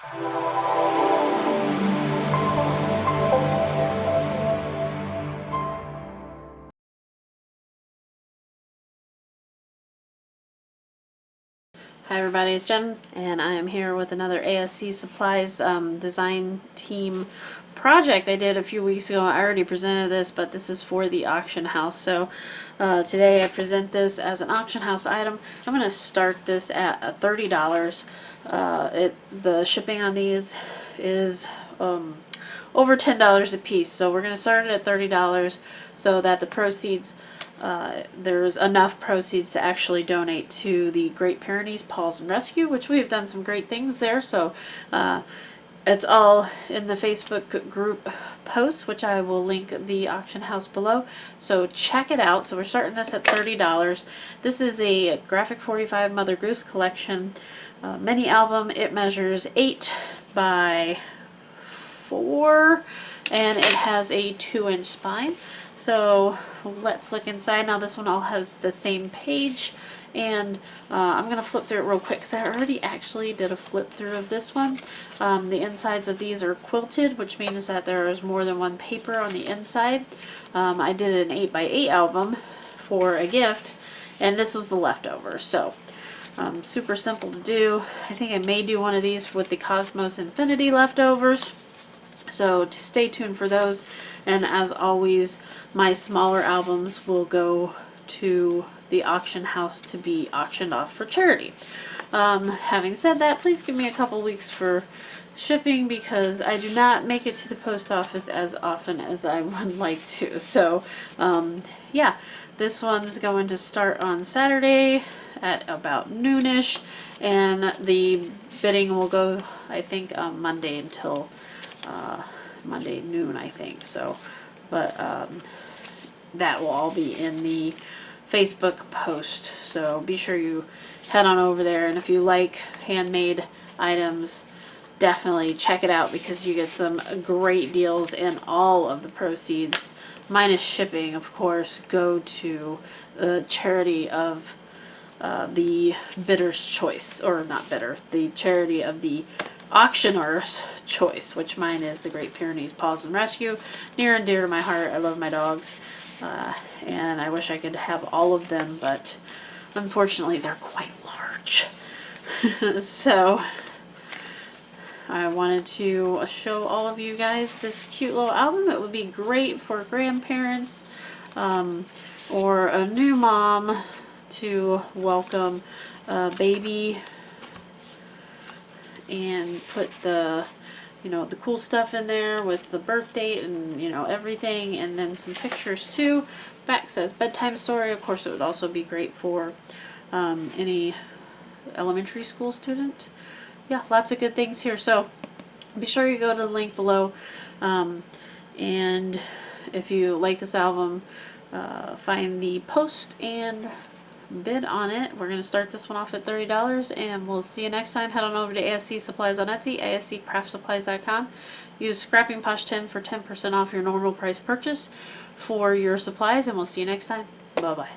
Hi everybody, it's Jen, and I am here with another ASC Supplies design team project I did a few weeks ago. I already presented this, but this is for the auction house. So today I present this as an auction house item. I'm going to start this at $30. The shipping on these is over $10 a piece, so we're going to start it at $30 so that the proceeds, there's enough proceeds to actually donate to the Great Pyrenees Paws and Rescue, which we've done some great things there. So it's all in the Facebook group post, which I will link the auction house below. So check it out. So we're starting this at $30. This is a Graphic 45 Mother Goose collection mini album. It measures 8 by 4 and it has a 2-inch spine. So let's look inside. Now this one all has the same page, and I'm going to flip through it real quick because I already actually did a flip through of this one. The insides of these are quilted, which means that there is more than one paper on the inside. I did an 8x8 album for a gift, and this was the leftover. So super simple to do. I think I may do one of these with the Cosmos Infinity leftovers. So to stay tuned for those. And as always, my smaller albums will go to the auction house to be auctioned off for charity. Having said that, please give me a couple weeks for shipping because I do not make it to the post office as often as I would like to. So yeah, this one's going to start on Saturday at about noonish, and the bidding will go, I think, Monday until Monday noon, I think. So, but that will all be in the Facebook post. So be sure you head on over there, and if you like handmade items, definitely check it out because you get some great deals, and all of the proceeds, minus shipping, of course, go to the charity of the bidder's choice, or not bidder, the charity of the auctioneer's choice, which mine is the Great Pyrenees Paws and Rescue. Near and dear to my heart. I love my dogs, and I wish I could have all of them, but unfortunately they're quite large. So I wanted to show all of you guys this cute little album. It would be great for grandparents or a new mom to welcome a baby and put the, you know, the cool stuff in there with the birth date and, you know, everything, and then some pictures too. Back says bedtime story. Of course, it would also be great for any elementary school student. Yeah, lots of good things here. So be sure you go to the link below, and if you like this album, find the post and bid on it. We're going to start this one off at $30, and we'll see you next time. Head on over to ASC Supplies on Etsy, asccraftsupplies.com. Use Scrapping Posh 10 for 10% off your normal price purchase for your supplies, and we'll see you next time. Bye bye.